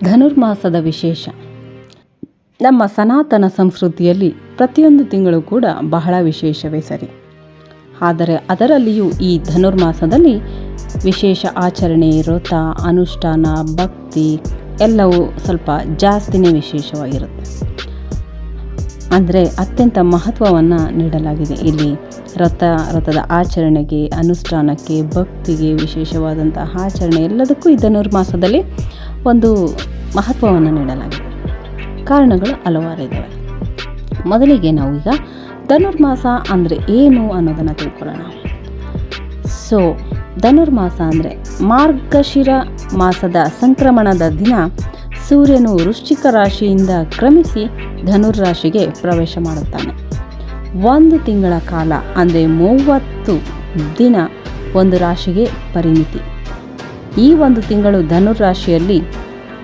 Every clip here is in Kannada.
ಧನುರ್ಮಾಸದ ವಿಶೇಷ. ನಮ್ಮ ಸನಾತನ ಸಂಸ್ಕೃತಿಯಲ್ಲಿ ಪ್ರತಿಯೊಂದು ತಿಂಗಳು ಕೂಡ ಬಹಳ ವಿಶೇಷವೇ ಸರಿ. ಆದರೆ ಅದರಲ್ಲಿಯೂ ಈ ಧನುರ್ಮಾಸದಲ್ಲಿ ವಿಶೇಷ ಆಚರಣೆ, ವ್ರತ, ಅನುಷ್ಠಾನ, ಭಕ್ತಿ ಎಲ್ಲವೂ ಸ್ವಲ್ಪ ಜಾಸ್ತಿನೇ ವಿಶೇಷವಾಗಿರುತ್ತೆ. ಅಂದರೆ ಅತ್ಯಂತ ಮಹತ್ವವನ್ನು ನೀಡಲಾಗಿದೆ ಇಲ್ಲಿ. ವ್ರತದ ಆಚರಣೆಗೆ, ಅನುಷ್ಠಾನಕ್ಕೆ, ಭಕ್ತಿಗೆ, ವಿಶೇಷವಾದಂತಹ ಆಚರಣೆ ಎಲ್ಲದಕ್ಕೂ ಈ ಧನುರ್ಮಾಸದಲ್ಲಿ ಒಂದು ಮಹತ್ವವನ್ನು ನೀಡಲಾಗಿದೆ. ಕಾರಣಗಳು ಹಲವಾರು ಇದ್ದಾವೆ. ಮೊದಲಿಗೆ ನಾವು ಈಗ ಧನುರ್ಮಾಸ ಅಂದರೆ ಏನು ಅನ್ನೋದನ್ನು ತಿಳ್ಕೊಳ್ಳೋಣ. ಧನುರ್ಮಾಸ ಅಂದರೆ ಮಾರ್ಗಶಿರ ಮಾಸದ ಸಂಕ್ರಮಣದ ದಿನ ಸೂರ್ಯನು ವೃಶ್ಚಿಕ ರಾಶಿಯಿಂದ ಕ್ರಮಿಸಿ ಧನುರ್ರಾಶಿಗೆ ಪ್ರವೇಶ ಮಾಡುತ್ತಾನೆ. ಒಂದು ತಿಂಗಳ ಕಾಲ ಅಂದರೆ 30 ದಿನ ಒಂದು ರಾಶಿಗೆ ಪರಿಮಿತಿ. ಈ ಒಂದು ತಿಂಗಳು ಧನುರ್ರಾಶಿಯಲ್ಲಿ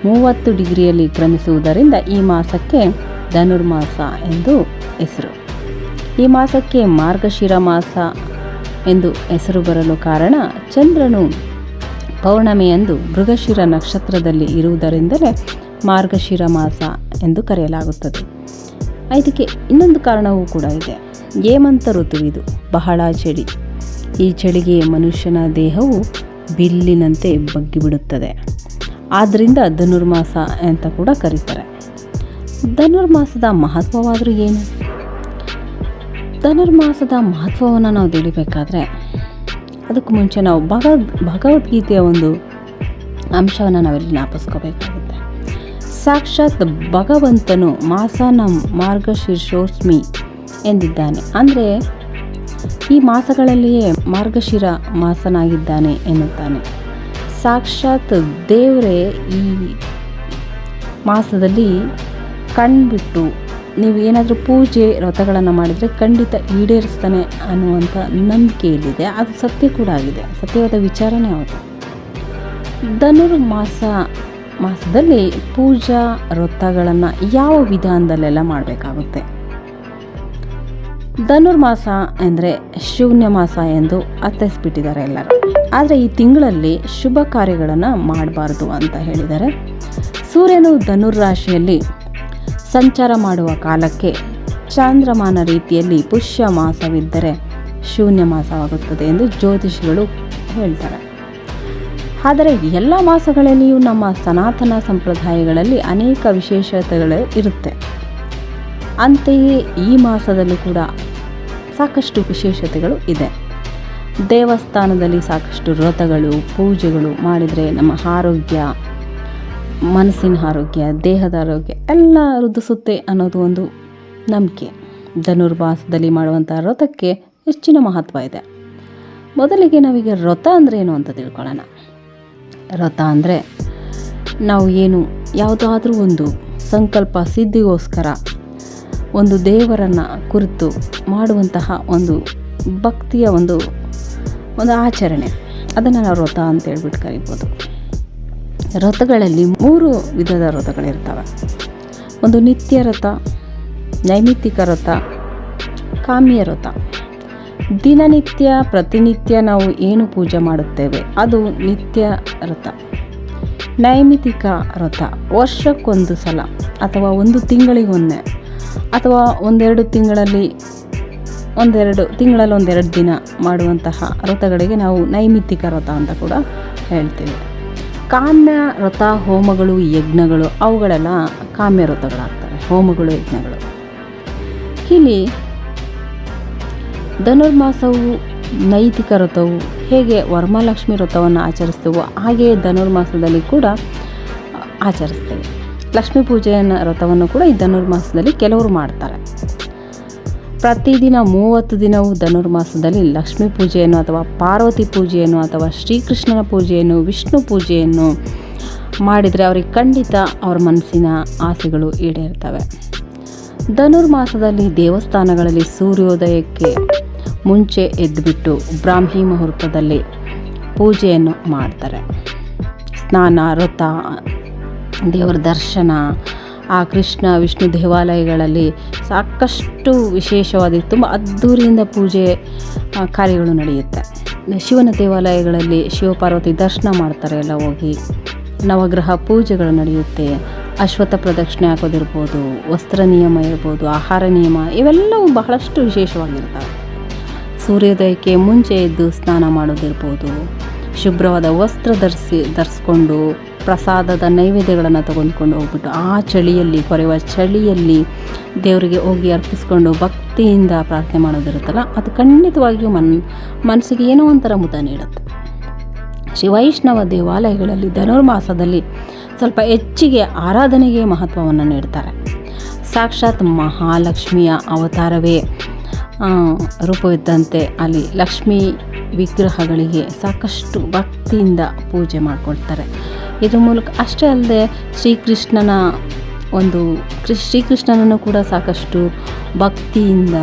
30 ಡಿಗ್ರಿಯಲ್ಲಿ ಕ್ರಮಿಸುವುದರಿಂದ ಈ ಮಾಸಕ್ಕೆ ಧನುರ್ಮಾಸ ಎಂದು ಹೆಸರು. ಈ ಮಾಸಕ್ಕೆ ಮಾರ್ಗಶಿರ ಮಾಸ ಎಂದು ಹೆಸರು ಬರಲು ಕಾರಣ, ಚಂದ್ರನು ಪೌರ್ಣಮಿಯಂದು ಮೃಗಶಿರ ನಕ್ಷತ್ರದಲ್ಲಿ ಇರುವುದರಿಂದಲೇ ಮಾರ್ಗಶಿರ ಮಾಸ ಎಂದು ಕರೆಯಲಾಗುತ್ತದೆ. ಇದಕ್ಕೆ ಇನ್ನೊಂದು ಕಾರಣವೂ ಕೂಡ ಇದೆ. ಹೇಮಂತ ಋತುವಿದು, ಬಹಳ ಚಳಿ. ಈ ಚಳಿಗೆ ಮನುಷ್ಯನ ದೇಹವು ಬಿಲ್ಲಿನಂತೆ ಬಗ್ಗಿಬಿಡುತ್ತದೆ. ಆದ್ದರಿಂದ ಧನುರ್ಮಾಸ ಅಂತ ಕೂಡ ಕರೀತಾರೆ. ಧನುರ್ಮಾಸದ ಮಹತ್ವವಾದರೂ ಏನು? ಧನುರ್ಮಾಸದ ಮಹತ್ವವನ್ನು ನಾವು ತಿಳಿಬೇಕಾದ್ರೆ ಅದಕ್ಕೂ ಮುಂಚೆ ನಾವು ಭಗವದ್ಗೀತೆಯ ಒಂದು ಅಂಶವನ್ನು ನಾವಿಲ್ಲಿ ಜ್ಞಾಪಿಸ್ಕೋಬೇಕಾಗುತ್ತೆ. ಸಾಕ್ಷಾತ್ ಭಗವಂತನು ಮಾಸನ ಮಾರ್ಗಶೀರ್ಷೋಸ್ಮಿ ಎಂದಿದ್ದಾನೆ. ಅಂದರೆ ಈ ಮಾಸಗಳಲ್ಲಿಯೇ ಮಾರ್ಗಶಿರ ಮಾಸನಾಗಿದ್ದಾನೆ ಎನ್ನುತ್ತಾನೆ. ಸಾಕ್ಷಾತ್ ದೇವರೇ ಈ ಮಾಸದಲ್ಲಿ ಕಣ್ಬಿಟ್ಟು ನೀವು ಏನಾದರೂ ಪೂಜೆ ವ್ರತಗಳನ್ನು ಮಾಡಿದರೆ ಖಂಡಿತ ಈಡೇರಿಸ್ತಾನೆ ಅನ್ನುವಂಥ ನಂಬಿಕೆಯಲ್ಲಿದೆ. ಅದು ಸತ್ಯ ಕೂಡ ಆಗಿದೆ, ಸತ್ಯವಾದ ವಿಚಾರನೇ ಹೌದು. ಮಾಸದಲ್ಲಿ ಪೂಜಾ ವ್ರತಗಳನ್ನು ಯಾವ ವಿಧಾನದಲ್ಲೆಲ್ಲ ಮಾಡಬೇಕಾಗುತ್ತೆ? ಧನುರ್ಮಾಸ ಅಂದರೆ ಶೂನ್ಯ ಮಾಸ ಎಂದು ಅರ್ಥೈಸ್ಬಿಟ್ಟಿದ್ದಾರೆ ಎಲ್ಲರೂ. ಆದರೆ ಈ ತಿಂಗಳಲ್ಲಿ ಶುಭ ಕಾರ್ಯಗಳನ್ನು ಮಾಡಬಾರ್ದು ಅಂತ ಹೇಳಿದ್ದಾರೆ. ಸೂರ್ಯನು ಧನುರ್ರಾಶಿಯಲ್ಲಿ ಸಂಚಾರ ಮಾಡುವ ಕಾಲಕ್ಕೆ ಚಾಂದ್ರಮಾನ ರೀತಿಯಲ್ಲಿ ಪುಷ್ಯ ಮಾಸವಿದ್ದರೆ ಶೂನ್ಯ ಮಾಸವಾಗುತ್ತದೆ ಎಂದು ಜ್ಯೋತಿಷಿಗಳು ಹೇಳ್ತಾರೆ. ಆದರೆ ಎಲ್ಲ ಮಾಸಗಳಲ್ಲಿಯೂ ನಮ್ಮ ಸನಾತನ ಸಂಪ್ರದಾಯಗಳಲ್ಲಿ ಅನೇಕ ವಿಶೇಷತೆಗಳು ಇರುತ್ತೆ. ಅಂತೆಯೇ ಈ ಮಾಸದಲ್ಲೂ ಕೂಡ ಸಾಕಷ್ಟು ವಿಶೇಷತೆಗಳು ಇದೆ. ದೇವಸ್ಥಾನದಲ್ಲಿ ಸಾಕಷ್ಟು ವ್ರತಗಳು, ಪೂಜೆಗಳು ಮಾಡಿದರೆ ನಮ್ಮ ಆರೋಗ್ಯ, ಮನಸ್ಸಿನ ಆರೋಗ್ಯ, ದೇಹದ ಆರೋಗ್ಯ ಎಲ್ಲ ವೃದ್ಧಿಸುತ್ತೆ ಅನ್ನೋದು ಒಂದು ನಂಬಿಕೆ. ಧನುರ್ಮಾಸದಲ್ಲಿ ಮಾಡುವಂಥ ವ್ರತಕ್ಕೆ ಹೆಚ್ಚಿನ ಮಹತ್ವ ಇದೆ. ಮೊದಲಿಗೆ ನಾವೀಗ ವ್ರತ ಅಂದರೆ ಏನು ಅಂತ ತಿಳ್ಕೊಳ್ಳೋಣ. ವ್ರತ ಅಂದರೆ ನಾವು ಯಾವುದಾದ್ರೂ ಒಂದು ಸಂಕಲ್ಪ ಸಿದ್ಧಿಗೋಸ್ಕರ ಒಂದು ದೇವರನ್ನು ಕುರಿತು ಮಾಡುವಂತಹ ಒಂದು ಭಕ್ತಿಯ ಒಂದು ಆಚರಣೆ, ಅದನ್ನು ನಾವು ವ್ರತ ಅಂತ ಹೇಳ್ಬಿಟ್ಟು ಕರಿಬೋದು. ವ್ರತಗಳಲ್ಲಿ 3 ವಿಧದ ವ್ರತಗಳಿರ್ತವೆ. ಒಂದು ನಿತ್ಯ ವ್ರತ, ನೈಮಿತ್ತಿಕ ವ್ರತ, ಕಾಮ್ಯ ವ್ರತ. ದಿನನಿತ್ಯ ಪ್ರತಿನಿತ್ಯ ನಾವು ಏನು ಪೂಜೆ ಮಾಡುತ್ತೇವೆ ಅದು ನಿತ್ಯ ವ್ರತ. ನೈಮಿತ್ತಿಕ ವ್ರತ ವರ್ಷಕ್ಕೊಂದು ಸಲ ಅಥವಾ ಒಂದು ತಿಂಗಳಿಗೊಮ್ಮೆ ಅಥವಾ ಒಂದೆರಡು ತಿಂಗಳಲ್ಲಿ ಒಂದೆರಡು ದಿನ ಮಾಡುವಂತಹ ವ್ರತಗಳಿಗೆ ನಾವು ನೈಮಿತ್ತಿಕ ವ್ರತ ಅಂತ ಕೂಡ ಹೇಳ್ತೇವೆ. ಕಾಮ್ಯ ವ್ರತ, ಹೋಮಗಳು, ಯಜ್ಞಗಳು ಅವುಗಳೆಲ್ಲ ಕಾಮ್ಯ ವ್ರತಗಳಾಗ್ತವೆ, ಹೋಮಗಳು, ಯಜ್ಞಗಳು. ಇಲ್ಲಿ ಧನುರ್ಮಾಸವು ನೈತಿಕ ವ್ರತವು ಹೇಗೆ ವರಮಹಾಲಕ್ಷ್ಮಿ ವ್ರತವನ್ನು ಆಚರಿಸ್ತೇವೋ ಹಾಗೆಯೇ ಧನುರ್ಮಾಸದಲ್ಲಿ ಕೂಡ ಆಚರಿಸ್ತೇವೆ. ಲಕ್ಷ್ಮೀ ಪೂಜೆಯನ್ನು ವ್ರತವನ್ನು ಕೂಡ ಈ ಧನುರ್ಮಾಸದಲ್ಲಿ ಕೆಲವರು ಮಾಡ್ತಾರೆ. ಪ್ರತಿದಿನ 30 ದಿನವೂ ಧನುರ್ಮಾಸದಲ್ಲಿ ಲಕ್ಷ್ಮೀ ಪೂಜೆಯನ್ನು ಅಥವಾ ಪಾರ್ವತಿ ಪೂಜೆಯನ್ನು ಅಥವಾ ಶ್ರೀಕೃಷ್ಣನ ಪೂಜೆಯನ್ನು, ವಿಷ್ಣು ಪೂಜೆಯನ್ನು ಮಾಡಿದರೆ ಅವರಿಗೆ ಖಂಡಿತ ಅವರ ಮನಸ್ಸಿನ ಆಸೆಗಳು ಈಡೇರ್ತವೆ. ಧನುರ್ಮಾಸದಲ್ಲಿ ದೇವಸ್ಥಾನಗಳಲ್ಲಿ ಸೂರ್ಯೋದಯಕ್ಕೆ ಮುಂಚೆ ಎದ್ದುಬಿಟ್ಟು ಬ್ರಾಹ್ಮಿ ಮುಹೂರ್ತದಲ್ಲಿ ಪೂಜೆಯನ್ನು ಮಾಡ್ತಾರೆ. ಸ್ನಾನ, ವ್ರತ, ದೇವರ ದರ್ಶನ, ಆ ಕೃಷ್ಣ ವಿಷ್ಣು ದೇವಾಲಯಗಳಲ್ಲಿ ಸಾಕಷ್ಟು ವಿಶೇಷವಾದ ತುಂಬ ಅದ್ಧೂರಿಯಿಂದ ಪೂಜೆ ಕಾರ್ಯಗಳು ನಡೆಯುತ್ತೆ. ಶಿವನ ದೇವಾಲಯಗಳಲ್ಲಿ ಶಿವಪಾರ್ವತಿ ದರ್ಶನ ಮಾಡ್ತಾರೆ ಎಲ್ಲ ಹೋಗಿ. ನವಗ್ರಹ ಪೂಜೆಗಳು ನಡೆಯುತ್ತೆ. ಅಶ್ವತ್ಥ ಪ್ರದಕ್ಷಿಣೆ ಹಾಕೋದಿರ್ಬೋದು, ವಸ್ತ್ರ ನಿಯಮ ಇರ್ಬೋದು, ಆಹಾರ ನಿಯಮ ಇವೆಲ್ಲವೂ ಬಹಳಷ್ಟು ವಿಶೇಷವಾಗಿರ್ತವೆ. ಸೂರ್ಯೋದಯಕ್ಕೆ ಮುಂಚೆ ಎದ್ದು ಸ್ನಾನ ಮಾಡೋದಿರ್ಬೋದು, ಶುಭ್ರವಾದ ವಸ್ತ್ರ ಧರಿಸ್ಕೊಂಡು ಪ್ರಸಾದದ ನೈವೇದ್ಯಗಳನ್ನು ತೆಗೆದುಕೊಂಡು ಹೋಗ್ಬಿಟ್ಟು ಆ ಚಳಿಯಲ್ಲಿ, ಕೊರೆಯುವ ಚಳಿಯಲ್ಲಿ ದೇವರಿಗೆ ಹೋಗಿ ಅರ್ಪಿಸ್ಕೊಂಡು ಭಕ್ತಿಯಿಂದ ಪ್ರಾರ್ಥನೆ ಮಾಡೋದಿರುತ್ತಲ್ಲ, ಅದು ಖಂಡಿತವಾಗಿಯೂ ಮನಸ್ಸಿಗೆ ಏನೋ ಒಂಥರ ಮುದ ನೀಡುತ್ತೆ. ವೈಷ್ಣವ ದೇವಾಲಯಗಳಲ್ಲಿ ಧನುರ್ಮಾಸದಲ್ಲಿ ಸ್ವಲ್ಪ ಹೆಚ್ಚಿಗೆ ಆರಾಧನೆಗೆ ಮಹತ್ವವನ್ನು ನೀಡ್ತಾರೆ. ಸಾಕ್ಷಾತ್ ಮಹಾಲಕ್ಷ್ಮಿಯ ಅವತಾರವೇ ರೂಪವಿದ್ದಂತೆ ಅಲ್ಲಿ ಲಕ್ಷ್ಮೀ ವಿಗ್ರಹಗಳಿಗೆ ಸಾಕಷ್ಟು ಭಕ್ತಿಯಿಂದ ಪೂಜೆ ಮಾಡಿಕೊಳ್ತಾರೆ. ಇದ್ರ ಮೂಲಕ ಅಷ್ಟೇ ಅಲ್ಲದೆ ಶ್ರೀಕೃಷ್ಣನನ್ನು ಕೂಡ ಸಾಕಷ್ಟು ಭಕ್ತಿಯಿಂದ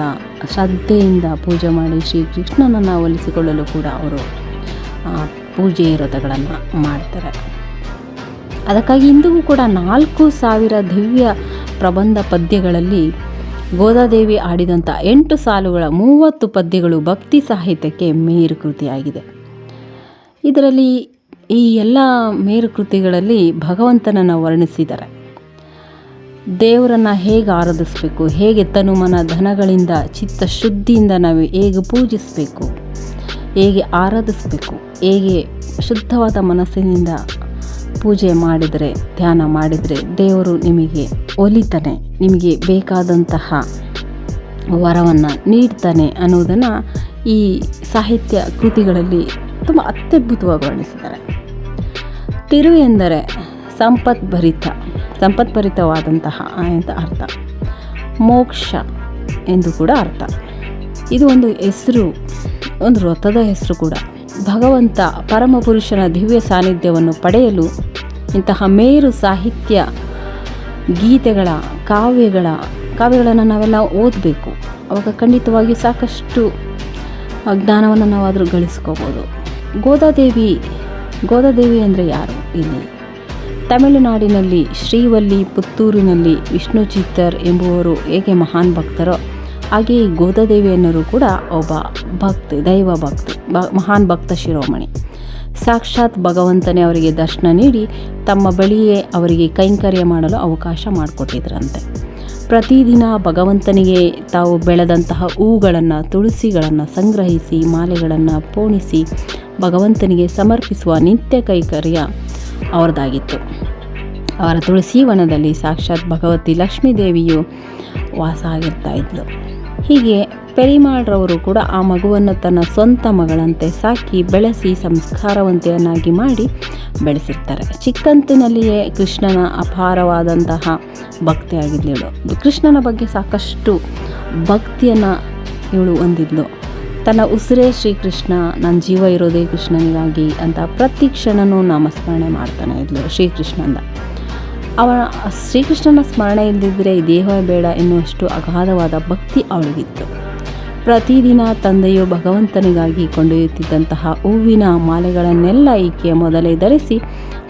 ಶ್ರದ್ಧೆಯಿಂದ ಪೂಜೆ ಮಾಡಿ ಶ್ರೀಕೃಷ್ಣನನ್ನು ಒಲಿಸಿಕೊಳ್ಳಲು ಕೂಡ ಅವರು ಪೂಜೆ ವ್ರತಗಳನ್ನು ಮಾಡ್ತಾರೆ. ಅದಕ್ಕಾಗಿ ಇಂದಿಗೂ ಕೂಡ 4000 ದಿವ್ಯ ಪ್ರಬಂಧ ಪದ್ಯಗಳಲ್ಲಿ ಗೋದಾದೇವಿ ಆಡಿದಂಥ 8 ಸಾಲುಗಳ 30 ಪದ್ಯಗಳು ಭಕ್ತಿ ಸಾಹಿತ್ಯಕ್ಕೆ ಮೇರುಕೃತಿಯಾಗಿದೆ. ಇದರಲ್ಲಿ ಈ ಎಲ್ಲ ಮೇರುಕೃತಿಗಳಲ್ಲಿ ಭಗವಂತನನ್ನು ವರ್ಣಿಸಿದ್ದಾರೆ. ದೇವರನ್ನು ಹೇಗೆ ಆರಾಧಿಸಬೇಕು, ಹೇಗೆ ತನು ಮನ ಧನಗಳಿಂದ ಚಿತ್ತಶುದ್ಧಿಯಿಂದ ನಾವು ಹೇಗೆ ಪೂಜಿಸಬೇಕು, ಹೇಗೆ ಆರಾಧಿಸಬೇಕು, ಹೇಗೆ ಶುದ್ಧವಾದ ಮನಸ್ಸಿನಿಂದ ಪೂಜೆ ಮಾಡಿದರೆ, ಧ್ಯಾನ ಮಾಡಿದರೆ ದೇವರು ನಿಮಗೆ ಒಲಿತಾನೆ, ನಿಮಗೆ ಬೇಕಾದಂತಹ ವರವನ್ನು ನೀಡ್ತಾನೆ ಅನ್ನೋದನ್ನು ಈ ಸಾಹಿತ್ಯ ಕೃತಿಗಳಲ್ಲಿ ತುಂಬ ಅತ್ಯದ್ಭುತವಾಗಿ ವರ್ಣಿಸಿದ್ದಾರೆ. ತಿರು ಎಂದರೆ ಸಂಪತ್ಭರಿತವಾದಂತಹ ಅಂತ ಅರ್ಥ, ಮೋಕ್ಷ ಎಂದು ಕೂಡ ಅರ್ಥ. ಇದು ಒಂದು ಹೆಸರು, ಒಂದು ವ್ರತದ ಹೆಸರು ಕೂಡ. ಭಗವಂತ ಪರಮಪುರುಷನ ದಿವ್ಯ ಸಾನ್ನಿಧ್ಯವನ್ನು ಪಡೆಯಲು ಇಂತಹ ಮೇರು ಸಾಹಿತ್ಯ ಗೀತೆಗಳ ಕಾವ್ಯಗಳನ್ನು ನಾವೆಲ್ಲ ಓದಬೇಕು. ಅವಾಗ ಖಂಡಿತವಾಗಿ ಸಾಕಷ್ಟು ಜ್ಞಾನವನ್ನು ನಾವಾದರೂ ಗಳಿಸ್ಕೋಬೋದು. ಗೋದಾದೇವಿ ಅಂದರೆ ಯಾರು? ಇಲ್ಲಿ ತಮಿಳುನಾಡಿನಲ್ಲಿ ಶ್ರೀವಲ್ಲಿ, ಪುತ್ತೂರಿನಲ್ಲಿ ವಿಷ್ಣು ಚಿತ್ತರ್ ಎಂಬುವರು ಹೇಗೆ ಮಹಾನ್ ಭಕ್ತರೋ ಹಾಗೆಯೇ ಗೋದಾದೇವಿಯನ್ನರು ಕೂಡ ಒಬ್ಬ ದೈವ ಭಕ್ತಿ, ಮಹಾನ್ ಭಕ್ತ ಶಿರೋಮಣಿ. ಸಾಕ್ಷಾತ್ ಭಗವಂತನೇ ಅವರಿಗೆ ದರ್ಶನ ನೀಡಿ ತಮ್ಮ ಬಳಿಯೇ ಅವರಿಗೆ ಕೈಂಕರ್ಯ ಮಾಡಲು ಅವಕಾಶ ಮಾಡಿಕೊಟ್ಟಿದ್ರಂತೆ. ಪ್ರತಿದಿನ ಭಗವಂತನಿಗೆ ತಾವು ಬೆಳೆದಂತಹ ಹೂಗಳನ್ನು, ತುಳಸಿಗಳನ್ನು ಸಂಗ್ರಹಿಸಿ ಮಾಲೆಗಳನ್ನು ಪೋಣಿಸಿ ಭಗವಂತನಿಗೆ ಸಮರ್ಪಿಸುವ ನಿತ್ಯ ಕೈಂಕರ್ಯ ಅವರದಾಗಿತ್ತು. ಅವರ ತುಳಸಿ ವನದಲ್ಲಿ ಸಾಕ್ಷಾತ್ ಭಗವತಿ ಲಕ್ಷ್ಮೀದೇವಿಯು ವಾಸ ಆಗಿರ್ತಾ ಇದ್ಲು. ಹೀಗೆ ಪೆರಿಮಾಳ್ರವರು ಕೂಡ ಆ ಮಗುವನ್ನು ತನ್ನ ಸ್ವಂತ ಮಗಳಂತೆ ಸಾಕಿ ಬೆಳೆಸಿ ಸಂಸ್ಕಾರವಂತೆಯನ್ನಾಗಿ ಮಾಡಿ ಬೆಳೆಸಿರ್ತಾರೆ. ಚಿಕ್ಕಂತಿನಲ್ಲಿಯೇ ಕೃಷ್ಣನ ಅಪಾರವಾದಂತಹ ಭಕ್ತಿಯಾಗಿದ್ದಳು. ಕೃಷ್ಣನ ಬಗ್ಗೆ ಸಾಕಷ್ಟು ಭಕ್ತಿಯನ್ನು ಇವಳು ಹೊಂದಿದ್ಲು. ತನ್ನ ಉಸಿರೇ ಶ್ರೀಕೃಷ್ಣ, ನನ್ನ ಜೀವ ಇರೋದೇ ಕೃಷ್ಣನಿಗಾಗಿ ಅಂತ ಪ್ರತಿ ಕ್ಷಣನೂ ನಾಮಸ್ಮರಣೆ ಮಾಡ್ತಾನೆ ಇದ್ಲು ಶ್ರೀಕೃಷ್ಣಂದ. ಶ್ರೀಕೃಷ್ಣನ ಸ್ಮರಣೆ ಇಲ್ಲದಿದ್ದರೆ ಈ ದೇಹ ಬೇಡ ಎನ್ನುವಷ್ಟು ಅಗಾಧವಾದ ಭಕ್ತಿ ಅವಳಿಗಿತ್ತು. ಪ್ರತಿದಿನ ತಂದೆಯು ಭಗವಂತನಿಗಾಗಿ ಕೊಂಡೊಯ್ಯುತ್ತಿದ್ದಂತಹ ಹೂವಿನ ಮಾಲೆಗಳನ್ನೆಲ್ಲ ಈಕೆ ಮೊದಲೇ ಧರಿಸಿ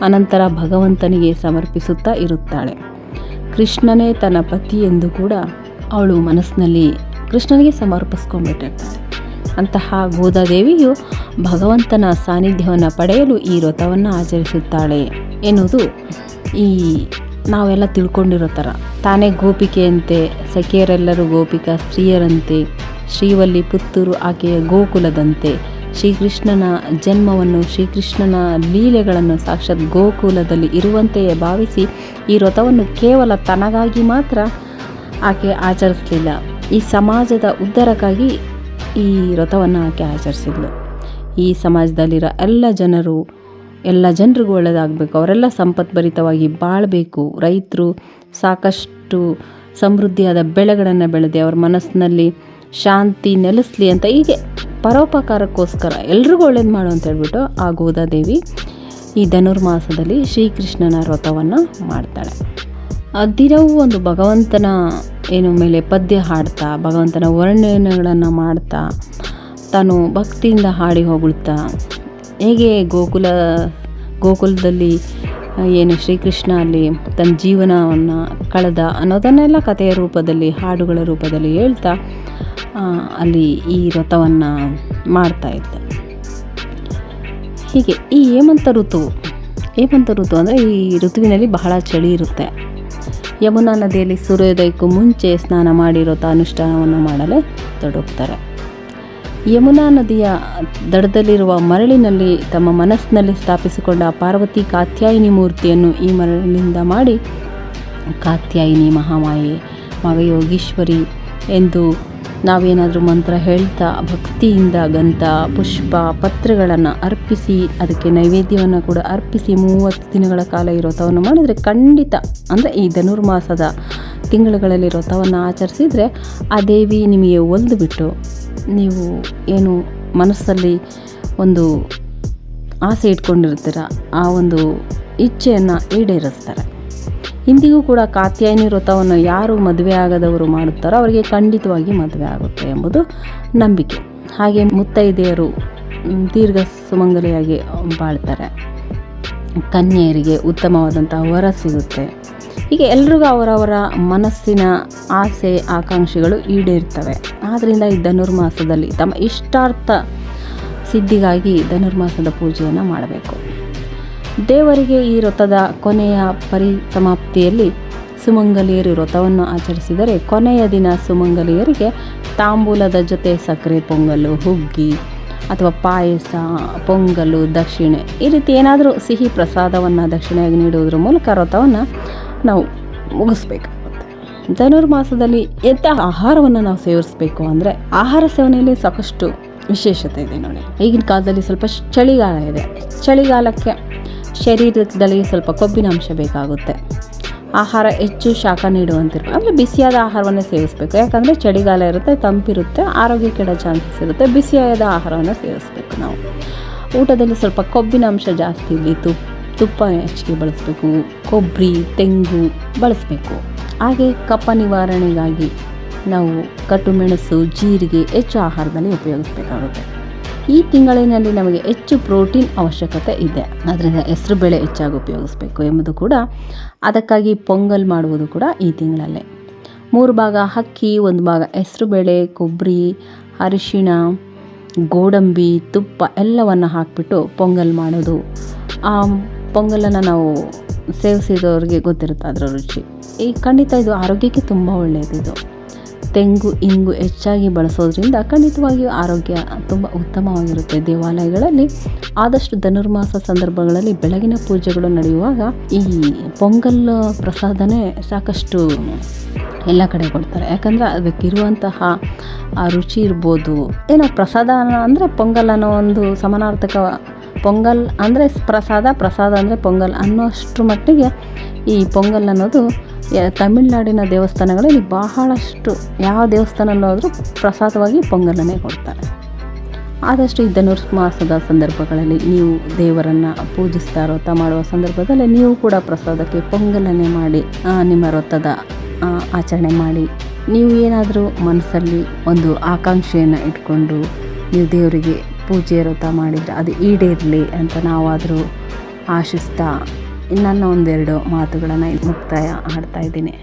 ಅನಂತರ ಭಗವಂತನಿಗೆ ಸಮರ್ಪಿಸುತ್ತಾ ಇರುತ್ತಾಳೆ. ಕೃಷ್ಣನೇ ತನ್ನ ಪತಿ ಎಂದು ಕೂಡ ಅವಳು ಮನಸ್ಸಿನಲ್ಲಿ ಕೃಷ್ಣನಿಗೆ ಸಮರ್ಪಿಸ್ಕೊಂಡ್ಬಿಟ್ಟಿರ್ತಾಳೆ. ಅಂತಹ ಗೋದಾದೇವಿಯು ಭಗವಂತನ ಸಾನ್ನಿಧ್ಯವನ್ನು ಪಡೆಯಲು ಈ ವ್ರತವನ್ನು ಆಚರಿಸುತ್ತಾಳೆ ಎನ್ನುವುದು ನಾವೆಲ್ಲ ತಿಳ್ಕೊಂಡಿರೋ ಥರ. ತಾನೇ ಗೋಪಿಕೆಯಂತೆ, ಸಖಿಯರೆಲ್ಲರೂ ಗೋಪಿಕಾ ಸ್ತ್ರೀಯರಂತೆ, ಶ್ರೀವಲ್ಲಿ ಪುತ್ತೂರು ಆಕೆಯ ಗೋಕುಲದಂತೆ, ಶ್ರೀಕೃಷ್ಣನ ಜನ್ಮವನ್ನು, ಶ್ರೀಕೃಷ್ಣನ ಲೀಲೆಗಳನ್ನು ಸಾಕ್ಷಾತ್ ಗೋಕುಲದಲ್ಲಿ ಇರುವಂತೆಯೇ ಭಾವಿಸಿ ಈ ವ್ರತವನ್ನು ಕೇವಲ ತನಗಾಗಿ ಮಾತ್ರ ಆಕೆ ಆಚರಿಸಲಿಲ್ಲ. ಈ ಸಮಾಜದ ಉದ್ಧಾರಕ್ಕಾಗಿ ಈ ವ್ರತವನ್ನು ಆಕೆ ಆಚರಿಸಿದ್ಲು. ಈ ಸಮಾಜದಲ್ಲಿರೋ ಎಲ್ಲ ಜನರಿಗೂ ಒಳ್ಳೆಯದಾಗಬೇಕು, ಅವರೆಲ್ಲ ಸಂಪತ್ಭರಿತವಾಗಿ ಬಾಳಬೇಕು, ರೈತರು ಸಾಕಷ್ಟು ಸಮೃದ್ಧಿಯಾದ ಬೆಳೆಗಳನ್ನು ಬೆಳೆದು ಅವ್ರ ಮನಸ್ಸಿನಲ್ಲಿ ಶಾಂತಿ ನೆಲೆಸಲಿ ಅಂತ ಹೀಗೆ ಪರೋಪಕಾರಕ್ಕೋಸ್ಕರ ಎಲ್ರಿಗೂ ಒಳ್ಳೇದು ಮಾಡು ಅಂತ ಹೇಳ್ಬಿಟ್ಟು ಆ ಗೋದಾದೇವಿ ಈ ಧನುರ್ಮಾಸದಲ್ಲಿ ಶ್ರೀಕೃಷ್ಣನ ವ್ರತವನ್ನು ಮಾಡ್ತಾಳೆ. ದಿನವೂ ಒಂದು ಭಗವಂತನ ಮೇಲೆ ಪದ್ಯ ಹಾಡ್ತಾ, ಭಗವಂತನ ವರ್ಣನೆಗಳನ್ನು ಮಾಡ್ತಾ, ತಾನು ಭಕ್ತಿಯಿಂದ ಹಾಡಿ ಹೊಗಳ್ತಾ, ಹೇಗೆ ಗೋಕುಲದಲ್ಲಿ ಶ್ರೀಕೃಷ್ಣ ಅಲ್ಲಿ ತನ್ನ ಜೀವನವನ್ನು ಕಳೆದ ಅನ್ನೋದನ್ನೆಲ್ಲ ಕಥೆಯ ರೂಪದಲ್ಲಿ, ಹಾಡುಗಳ ರೂಪದಲ್ಲಿ ಹೇಳ್ತಾ ಅಲ್ಲಿ ಈ ವ್ರತವನ್ನು ಮಾಡ್ತಾ ಇದ್ದ. ಹೀಗೆ ಈ ಹೇಮಂತ ಋತು ಹೇಮಂತ ಋತು ಅಂದರೆ ಈ ಋತುವಿನಲ್ಲಿ ಬಹಳ ಚಳಿ ಇರುತ್ತೆ. ಯಮುನಾ ನದಿಯಲ್ಲಿ ಸೂರ್ಯೋದಯಕ್ಕೂ ಮುಂಚೆ ಸ್ನಾನ ಮಾಡಿ ವ್ರತ ಅನುಷ್ಠಾನವನ್ನು ಮಾಡಲು ತೊಡಗುತ್ತಾರೆ. ಯಮುನಾ ನದಿಯ ದಡದಲ್ಲಿರುವ ಮರಳಿನಲ್ಲಿ ತಮ್ಮ ಮನಸ್ಸಿನಲ್ಲಿ ಸ್ಥಾಪಿಸಿಕೊಂಡ ಪಾರ್ವತಿ ಕಾತ್ಯಾಯಿನಿ ಮೂರ್ತಿಯನ್ನು ಈ ಮರಳಿನಿಂದ ಮಾಡಿ ಕಾತ್ಯಾಯಿನಿ, ಮಹಾಮಾಯೆ, ಮಗಯೋಗೀಶ್ವರಿ ಎಂದು ನಾವೇನಾದರೂ ಮಂತ್ರ ಹೇಳ್ತಾ ಭಕ್ತಿಯಿಂದ ಗಂಧ, ಪುಷ್ಪ, ಪತ್ರೆಗಳನ್ನು ಅರ್ಪಿಸಿ ಅದಕ್ಕೆ ನೈವೇದ್ಯವನ್ನು ಕೂಡ ಅರ್ಪಿಸಿ 30 ದಿನಗಳ ಕಾಲ ಈ ವ್ರತವನ್ನು ಮಾಡಿದರೆ ಖಂಡಿತ, ಅಂದರೆ ಈ ಧನುರ್ಮಾಸದ ತಿಂಗಳುಗಳಲ್ಲಿ ವ್ರತವನ್ನು ಆಚರಿಸಿದರೆ ಆ ದೇವಿ ನಿಮಗೆ ಒಲಿದು ಬಿಟ್ಟು ನೀವು ಏನು ಮನಸ್ಸಲ್ಲಿ ಒಂದು ಆಸೆ ಇಟ್ಕೊಂಡಿರ್ತೀರ ಆ ಒಂದು ಇಚ್ಛೆಯನ್ನು ಈಡೇರಿಸ್ತಾರೆ. ಇಂದಿಗೂ ಕೂಡ ಕಾತ್ಯಾಯಿನಿ ವ್ರತವನ್ನು ಯಾರು ಮದುವೆ ಆಗದವರು ಮಾಡುತ್ತಾರೋ ಅವರಿಗೆ ಖಂಡಿತವಾಗಿ ಮದುವೆ ಆಗುತ್ತೆ ಎಂಬುದು ನಂಬಿಕೆ. ಹಾಗೆ ಮುತ್ತೈದೆಯರು ದೀರ್ಘ ಸುಮಂಗಲಿಯಾಗಿ ಬಾಳ್ತಾರೆ. ಕನ್ಯೆಯರಿಗೆ ಉತ್ತಮವಾದಂತಹ ವರ ಸಿಗುತ್ತೆ. ಹೀಗೆ ಎಲ್ರಿಗೂ ಅವರವರ ಮನಸ್ಸಿನ ಆಸೆ ಆಕಾಂಕ್ಷೆಗಳು ಈಡೇರ್ತವೆ. ಆದ್ದರಿಂದ ಈ ಧನುರ್ಮಾಸದಲ್ಲಿ ತಮ್ಮ ಇಷ್ಟಾರ್ಥ ಸಿದ್ಧಿಗಾಗಿ ಧನುರ್ಮಾಸದ ಪೂಜೆಯನ್ನು ಮಾಡಬೇಕು. ದೇವರಿಗೆ ಈ ವ್ರತದ ಕೊನೆಯ ಪರಿಸಮಾಪ್ತಿಯಲ್ಲಿ ಸುಮಂಗಲಿಯರು ವ್ರತವನ್ನು ಆಚರಿಸಿದರೆ ಕೊನೆಯ ದಿನ ಸುಮಂಗಲಿಯರಿಗೆ ತಾಂಬೂಲದ ಜೊತೆ ಸಕ್ಕರೆ ಪೊಂಗಲು, ಹುಗ್ಗಿ ಅಥವಾ ಪಾಯಸ, ಪೊಂಗಲು, ದಕ್ಷಿಣೆ ಈ ರೀತಿ ಏನಾದರೂ ಸಿಹಿ ಪ್ರಸಾದವನ್ನು ದಕ್ಷಿಣೆಯಾಗಿ ನೀಡುವುದರ ಮೂಲಕ ವ್ರತವನ್ನು ನಾವು ಮುಗಿಸ್ಬೇಕಾಗುತ್ತೆ. ಧನುರ್ಮಾಸದಲ್ಲಿ ಎಂಥ ಆಹಾರವನ್ನು ನಾವು ಸೇವಿಸಬೇಕು ಅಂದರೆ ಆಹಾರ ಸೇವನೆಯಲ್ಲಿ ಸಾಕಷ್ಟು ವಿಶೇಷತೆ ಇದೆ ನೋಡಿ. ಈಗಿನ ಕಾಲದಲ್ಲಿ ಸ್ವಲ್ಪ ಚಳಿಗಾಲ ಇದೆ. ಚಳಿಗಾಲಕ್ಕೆ ಶರೀರದಲ್ಲಿ ಸ್ವಲ್ಪ ಕೊಬ್ಬಿನಾಂಶ ಬೇಕಾಗುತ್ತೆ. ಆಹಾರ ಹೆಚ್ಚು ಶಾಖ ನೀಡುವಂತಿರ್ಬೇಕು, ಅಂದರೆ ಬಿಸಿಯಾದ ಆಹಾರವನ್ನು ಸೇವಿಸಬೇಕು. ಯಾಕಂದರೆ ಚಳಿಗಾಲ ಇರುತ್ತೆ, ತಂಪಿರುತ್ತೆ, ಆರೋಗ್ಯ ಕೆಡೋ ಚಾನ್ಸಸ್ ಇರುತ್ತೆ. ಬಿಸಿಯಾದ ಆಹಾರವನ್ನು ಸೇವಿಸಬೇಕು. ನಾವು ಊಟದಲ್ಲಿ ಸ್ವಲ್ಪ ಕೊಬ್ಬಿನಾಂಶ ಜಾಸ್ತಿ ಇರಲಿ, ತುಪ್ಪ ಹೆಚ್ಚಿಗೆ ಬಳಸಬೇಕು, ಕೊಬ್ಬರಿ, ತೆಂಗು ಬಳಸಬೇಕು. ಹಾಗೆ ಕಫ ನಿವಾರಣೆಗಾಗಿ ನಾವು ಕಟು ಮೆಣಸು, ಜೀರಿಗೆ ಹೆಚ್ಚು ಆಹಾರದಲ್ಲಿ ಉಪಯೋಗಿಸಬೇಕಾಗುತ್ತೆ. ಈ ತಿಂಗಳಿನಲ್ಲಿ ನಮಗೆ ಹೆಚ್ಚು ಪ್ರೋಟೀನ್ ಅವಶ್ಯಕತೆ ಇದೆ. ಆದ್ದರಿಂದ ಹೆಸರು ಬೇಳೆ ಹೆಚ್ಚಾಗಿ ಉಪಯೋಗಿಸಬೇಕು ಎಂಬುದು ಕೂಡ, ಅದಕ್ಕಾಗಿ ಪೊಂಗಲ್ ಮಾಡುವುದು ಕೂಡ ಈ ತಿಂಗಳಲ್ಲೇ. 3 ಭಾಗ ಅಕ್ಕಿ, 1 ಭಾಗ ಹೆಸರು ಬೇಳೆ, ಕೊಬ್ಬರಿ, ಅರಿಶಿಣ, ಗೋಡಂಬಿ, ತುಪ್ಪ ಎಲ್ಲವನ್ನು ಹಾಕಿಬಿಟ್ಟು ಪೊಂಗಲ್ ಮಾಡೋದು. ಆ ಪೊಂಗಲನ್ನು ನಾವು ಸೇವಿಸಿದವ್ರಿಗೆ ಗೊತ್ತಿರುತ್ತೆ ಅದರ ರುಚಿ. ಖಂಡಿತ ಇದು ಆರೋಗ್ಯಕ್ಕೆ ತುಂಬ ಒಳ್ಳೆಯದು. ತೆಂಗು, ಇಂಗು ಹೆಚ್ಚಾಗಿ ಬಳಸೋದ್ರಿಂದ ಖಂಡಿತವಾಗಿಯೂ ಆರೋಗ್ಯ ತುಂಬ ಉತ್ತಮವಾಗಿರುತ್ತೆ. ದೇವಾಲಯಗಳಲ್ಲಿ ಆದಷ್ಟು ಧನುರ್ಮಾಸ ಸಂದರ್ಭಗಳಲ್ಲಿ ಬೆಳಗಿನ ಪೂಜೆಗಳು ನಡೆಯುವಾಗ ಈ ಪೊಂಗಲ್ ಪ್ರಸಾದನೇ ಸಾಕಷ್ಟು ಎಲ್ಲ ಕಡೆ ಕೊಡ್ತಾರೆ. ಯಾಕಂದರೆ ಅದಕ್ಕಿರುವಂತಹ ಆ ರುಚಿ ಇರ್ಬೋದು. ಏನೋ ಪ್ರಸಾದ ಅಂದರೆ ಪೊಂಗಲ್ ಅನ್ನೋ ಒಂದು ಸಮಾನಾರ್ಥಕ, ಪೊಂಗಲ್ ಅಂದರೆ ಪ್ರಸಾದ, ಪ್ರಸಾದ ಅಂದರೆ ಪೊಂಗಲ್ ಅನ್ನೋಷ್ಟರ ಮಟ್ಟಿಗೆ ಈ ಪೊಂಗಲ್ ಅನ್ನೋದು ತಮಿಳುನಾಡಿನ ದೇವಸ್ಥಾನಗಳಲ್ಲಿ ಬಹಳಷ್ಟು, ಯಾವ ದೇವಸ್ಥಾನದಲ್ಲಾದರೂ ಪ್ರಸಾದವಾಗಿ ಪೊಂಗಲನ್ನೇ ಕೊಡ್ತಾರೆ. ಆದಷ್ಟು ಈ ಧನುರ್ಮಾಸದ ಸಂದರ್ಭಗಳಲ್ಲಿ ನೀವು ದೇವರನ್ನು ಪೂಜಿಸ್ತಾ ವ್ರತ ಮಾಡುವ ಸಂದರ್ಭದಲ್ಲಿ ನೀವು ಕೂಡ ಪ್ರಸಾದಕ್ಕೆ ಪೊಂಗಲನ್ನೇ ಮಾಡಿ ನಿಮ್ಮ ವ್ರತದ ಆಚರಣೆ ಮಾಡಿ. ನೀವು ಏನಾದರೂ ಮನಸ್ಸಲ್ಲಿ ಒಂದು ಆಕಾಂಕ್ಷೆಯನ್ನು ಇಟ್ಕೊಂಡು ನೀವು ದೇವರಿಗೆ ಪೂಜೆ ವ್ರತ ಮಾಡಿದರೆ ಅದು ಈಡೇರಲಿ ಅಂತ ನಾವಾದರೂ ಆಶಿಸ್ತಾ ನನ್ನ ಒಂದೆರಡು ಮಾತುಗಳನ್ನು ಮುಕ್ತಾಯ ಆಡ್ತಾ ಇದ್ದೀನಿ.